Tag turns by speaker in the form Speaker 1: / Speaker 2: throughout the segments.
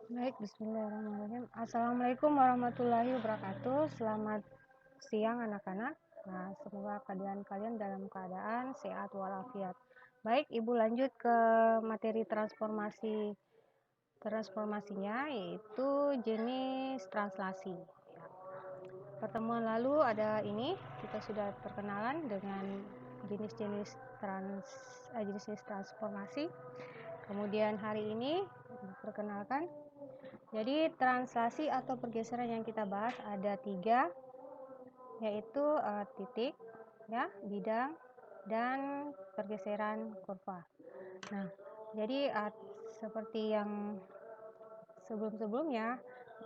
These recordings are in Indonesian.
Speaker 1: Baik, bismillahirrahmanirrahim. Assalamualaikum warahmatullahi wabarakatuh. Selamat siang anak-anak. Nah, semoga kalian dalam keadaan sehat walafiat. Baik, Ibu lanjut ke materi transformasinya, yaitu jenis translasi. Pertemuan lalu ada ini, kita sudah perkenalan dengan jenis-jenis transformasi. Kemudian hari ini perkenalkan. Jadi translasi atau pergeseran yang kita bahas ada 3, yaitu titik, ya, bidang, dan pergeseran kurva. Nah, jadi seperti yang sebelum-sebelumnya,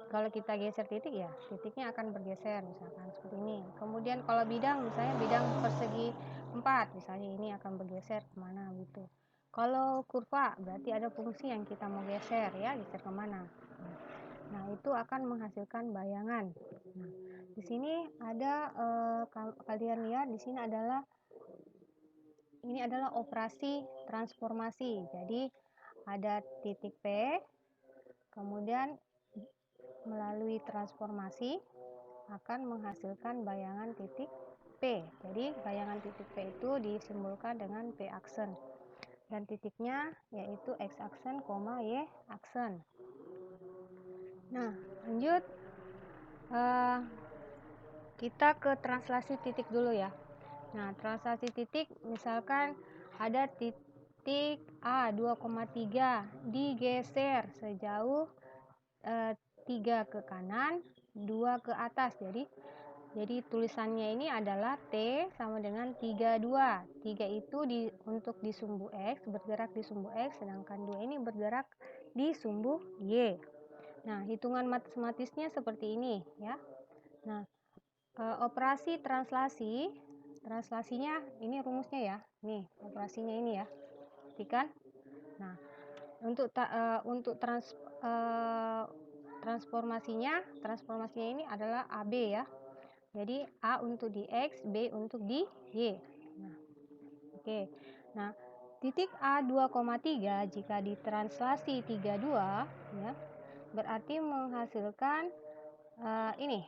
Speaker 1: kalau kita geser titik, ya titiknya akan bergeser, misalkan seperti ini. Kemudian kalau bidang, misalnya bidang persegi 4, misalnya ini akan bergeser kemana gitu. Kalau kurva berarti ada fungsi yang kita mau geser, ya, geser kemana. Nah, itu akan menghasilkan bayangan. Nah, di sini ada kalian lihat di sini ini adalah operasi transformasi. Jadi ada titik P, kemudian melalui transformasi akan menghasilkan bayangan titik P. Jadi bayangan titik P itu disimbolkan dengan P aksen. Dan titiknya yaitu X aksen, Y aksen. Nah, lanjut. Kita ke translasi titik dulu ya. Nah, translasi titik misalkan ada titik A 2,3 digeser sejauh 3 ke kanan, 2 ke atas. Jadi tulisannya ini adalah T sama dengan 32. 3 itu untuk di sumbu X, bergerak di sumbu X, sedangkan 2 ini bergerak di sumbu Y. Nah, hitungan matematisnya seperti ini ya. Nah, operasi translasinya ini rumusnya ya. Nih, operasinya ini ya. Perhatikan. Nah, untuk transformasinya ini adalah AB ya. Jadi A untuk di X, B untuk di Y. Nah, oke. Nah, titik A 2,3 jika ditranslasi 32 ya, berarti menghasilkan ini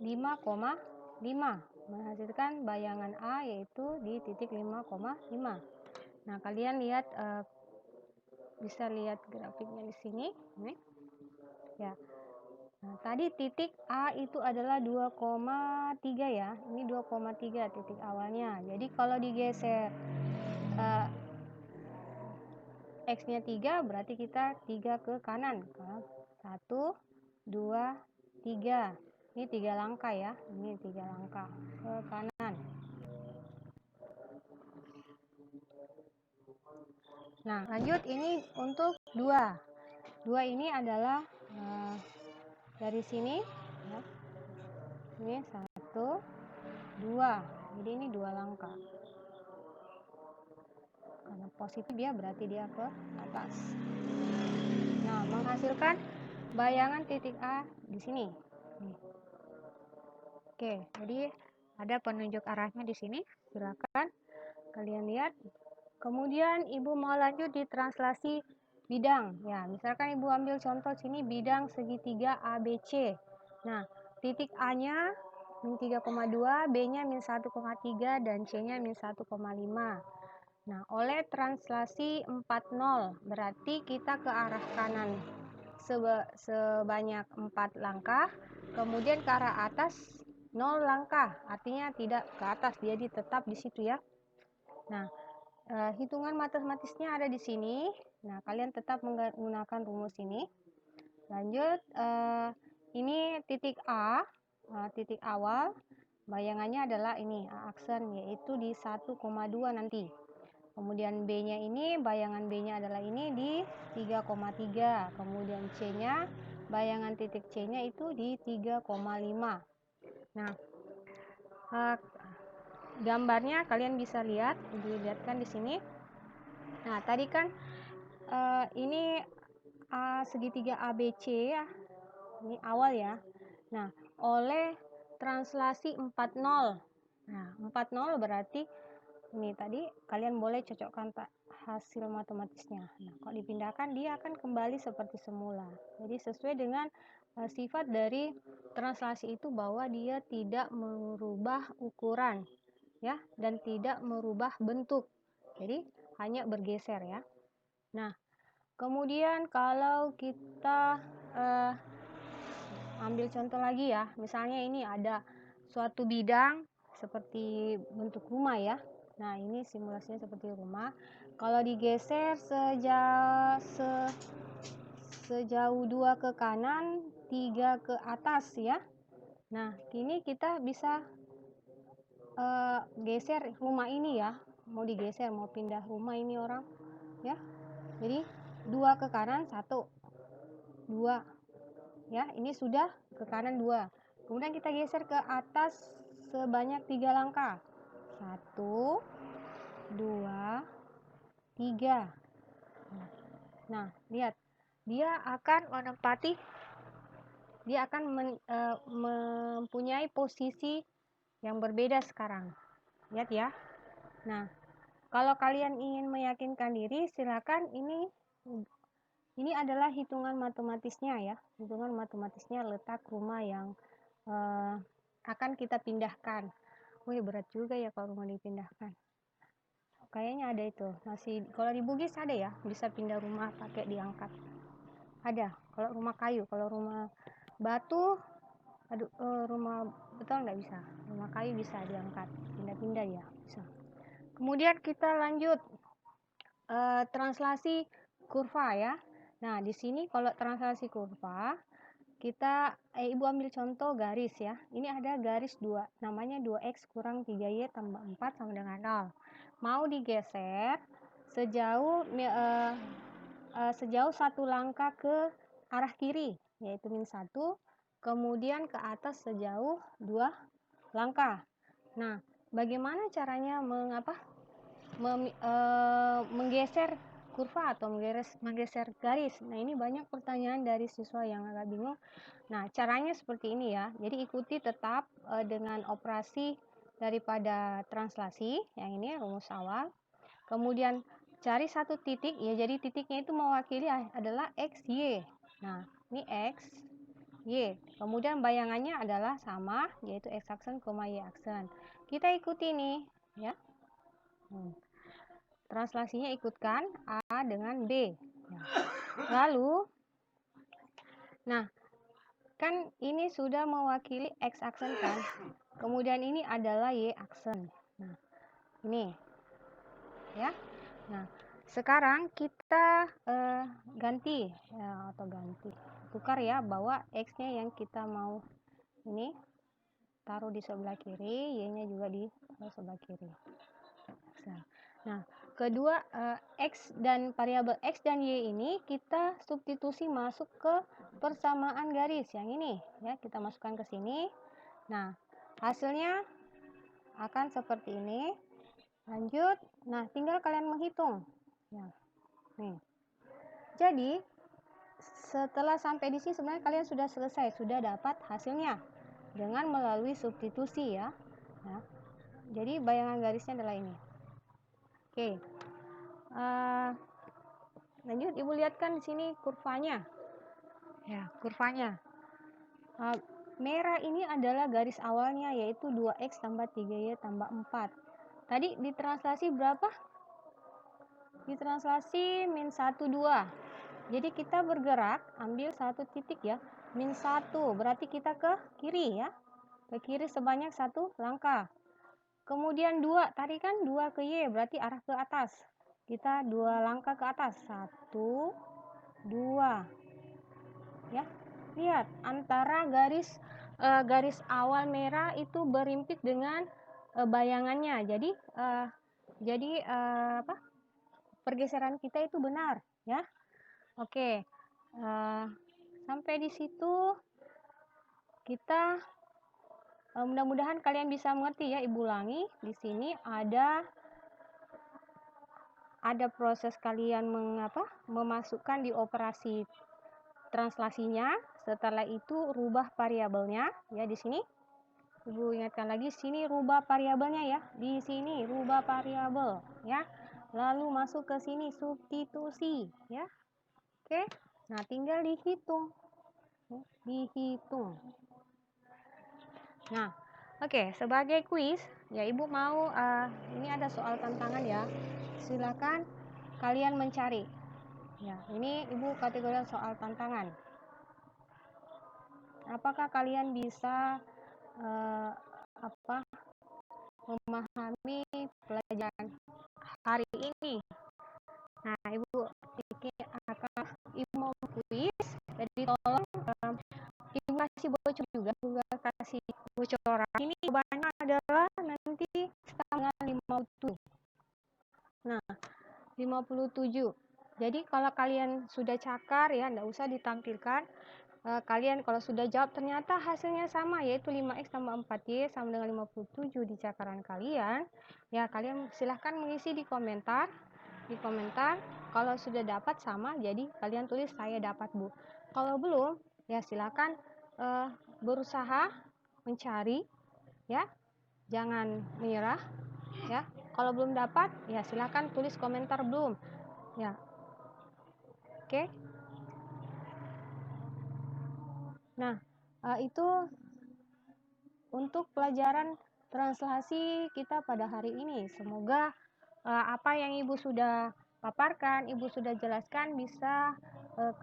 Speaker 1: 5,5, menghasilkan bayangan A yaitu di titik 5,5. Nah, kalian lihat bisa lihat grafiknya di sini nih. Ya. Nah, tadi titik A itu adalah 2,3 ya. Ini 2,3 titik awalnya. Jadi kalau digeser X-nya 3 berarti kita 3 ke kanan. 1, 2, 3. Ini 3 langkah ya. Ini 3 langkah ke kanan. Nah, lanjut ini untuk 2. 2 ini adalah dari sini ya. Ini 1, 2. Jadi ini 2 langkah. Karena positif dia berarti dia ke atas. Nah, menghasilkan bayangan titik A di sini. Nih. Oke, jadi ada penunjuk arahnya di sini. Silakan kalian lihat. Kemudian Ibu mau lanjut di translasi bidang. Ya, misalkan Ibu ambil contoh sini bidang segitiga ABC. Nah, titik A-nya min 3,2, B-nya min 1,3 dan C-nya min 1,5. Nah, oleh translasi 40 berarti kita ke arah kanan sebanyak 4 langkah, kemudian ke arah atas 0 langkah, artinya tidak ke atas, jadi tetap di situ ya. Nah, hitungan matematisnya ada di sini. Nah, kalian tetap menggunakan rumus ini. Lanjut, ini titik A, titik awal, bayangannya adalah ini A aksen, yaitu di 1,2 nanti. Kemudian B-nya ini, bayangan B-nya adalah ini di 3,3. Kemudian C-nya, bayangan titik C-nya itu di 3,5. Nah, gambarnya kalian bisa lihat, dilihatkan di sini. Nah, tadi kan ini segitiga ABC ya. Ini awal ya. Nah, oleh translasi 40. Nah, 40 berarti ini tadi kalian boleh cocokkan hasil matematisnya. Nah, kalau dipindahkan dia akan kembali seperti semula. Jadi sesuai dengan sifat dari translasi itu bahwa dia tidak merubah ukuran ya dan tidak merubah bentuk. Jadi hanya bergeser ya. Nah, kemudian kalau kita ambil contoh lagi ya, misalnya ini ada suatu bidang seperti bentuk rumah ya. Nah, ini simulasinya seperti rumah. Kalau digeser sejauh 2 ke kanan, 3 ke atas ya. Nah, kini kita bisa geser rumah ini ya. Mau digeser, mau pindah rumah ini orang ya. Jadi 2 ke kanan, 1, 2 ya, ini sudah ke kanan 2. Kemudian kita geser ke atas sebanyak 3 langkah. 1, 2, 3. Nah, lihat. Dia akan mempunyai posisi yang berbeda sekarang. Lihat ya. Nah, kalau kalian ingin meyakinkan diri, silakan ini adalah hitungan matematisnya ya. Hitungan matematisnya letak rumah yang akan kita pindahkan. Wih, berat juga ya kalau rumah dipindahkan. Kayaknya ada itu. Masih kalau di Bugis ada ya, bisa pindah rumah pakai diangkat. Ada. Kalau rumah kayu, kalau rumah batu, rumah beton nggak bisa. Rumah kayu bisa diangkat, pindah-pindah ya, bisa. Kemudian kita lanjut translasi kurva ya. Nah, di sini kalau translasi kurva, kita Ibu ambil contoh garis ya. Ini ada garis 2, namanya 2x kurang 3y tambah 4 sama dengan 0. Mau digeser sejauh 1 langkah ke arah kiri, yaitu -1, kemudian ke atas sejauh 2 langkah. Nah, bagaimana caranya menggeser kurva atau menggeser garis? Nah, ini banyak pertanyaan dari siswa yang agak bingung. Nah, caranya seperti ini ya. Jadi ikuti tetap dengan operasi daripada translasi, yang ini rumus awal. Kemudian cari satu titik ya, jadi titiknya itu mewakili adalah x, y. Nah, ini x, y. Kemudian bayangannya adalah sama, yaitu x aksen, y aksen. Kita ikuti nih ya. Translasinya ikutkan A dengan B. Lalu, nah, kan ini sudah mewakili x aksen kan. Kemudian ini adalah y aksen. Nah, ini ya. Nah, sekarang kita ganti ya, atau tukar ya, bawa x-nya yang kita mau ini taruh di sebelah kiri, y-nya juga di sebelah kiri. Nah, kedua x dan variabel x dan y ini kita substitusi masuk ke persamaan garis yang ini ya, kita masukkan ke sini. Nah, hasilnya akan seperti ini. Lanjut. Nah, tinggal kalian menghitung ya. Nih. Jadi setelah sampai di sini sebenarnya kalian sudah selesai, sudah dapat hasilnya dengan melalui substitusi ya. Nah, jadi bayangan garisnya adalah ini. Oke. Lanjut, Ibu lihatkan di sini kurvanya. Ya, kurvanya. Merah ini adalah garis awalnya, yaitu 2x tambah 3y tambah 4. Tadi ditranslasi berapa? Ditranslasi -1, 2. Jadi kita bergerak, ambil satu titik ya. -1, berarti kita ke kiri ya. Ke kiri sebanyak 1 langkah. Kemudian 2, tadi kan 2 ke y, berarti arah ke atas. Kita 2 langkah ke atas. 1, 2. Ya. Lihat, antara garis awal merah itu berimpit dengan bayangannya. Jadi pergeseran kita itu benar, ya. Oke. Sampai di situ kita mudah-mudahan kalian bisa mengerti ya. Ibu ulangi, di sini ada proses kalian memasukkan di operasi translasinya. Setelah itu rubah variabelnya ya, di sini. Ibu ingatkan lagi, sini rubah variabelnya ya. Di sini rubah variabel ya. lalu masuk ke sini substitusi, ya. Oke, nah tinggal dihitung. Nah, oke, sebagai kuis, ya Ibu mau ini ada soal tantangan ya. Silakan kalian mencari. Ya, ini Ibu kategori soal tantangan. Apakah kalian bisa memahami pelajaran hari ini? Nah, Ibu mau kuis, jadi tolong Ibu kasih bocor juga, kasih bocoran. Ini jawabannya adalah nanti tanggal 57. Nah, 57. Jadi kalau kalian sudah cakar ya, enggak usah ditampilkan. Kalian kalau sudah jawab ternyata hasilnya sama, yaitu 5x tambah 4y sama dengan 57 di cakaran kalian, ya kalian silahkan mengisi di komentar. Kalau sudah dapat sama, jadi kalian tulis saya dapat, Bu. Kalau belum, ya silahkan berusaha mencari, ya, jangan menyerah, ya. Kalau belum dapat, ya silahkan tulis komentar belum, ya. Oke. Nah, itu untuk pelajaran translasi kita pada hari ini. Semoga apa yang Ibu sudah paparkan, Ibu sudah jelaskan bisa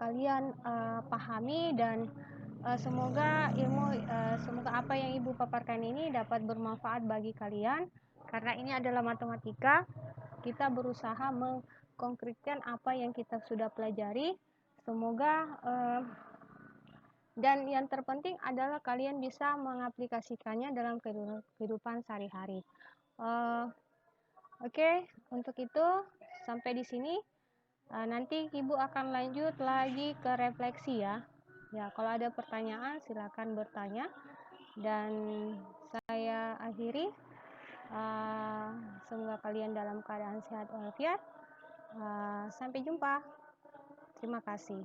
Speaker 1: kalian pahami, dan semoga semoga apa yang Ibu paparkan ini dapat bermanfaat bagi kalian, karena ini adalah matematika. Kita berusaha mengkonkretkan apa yang kita sudah pelajari. Semoga dan yang terpenting adalah kalian bisa mengaplikasikannya dalam kehidupan sehari-hari. Oke, untuk itu sampai di sini. Nanti Ibu akan lanjut lagi ke refleksi ya. Ya, kalau ada pertanyaan silakan bertanya. Dan saya akhiri. Semoga kalian dalam keadaan sehat walafiat. Sampai jumpa. Terima kasih.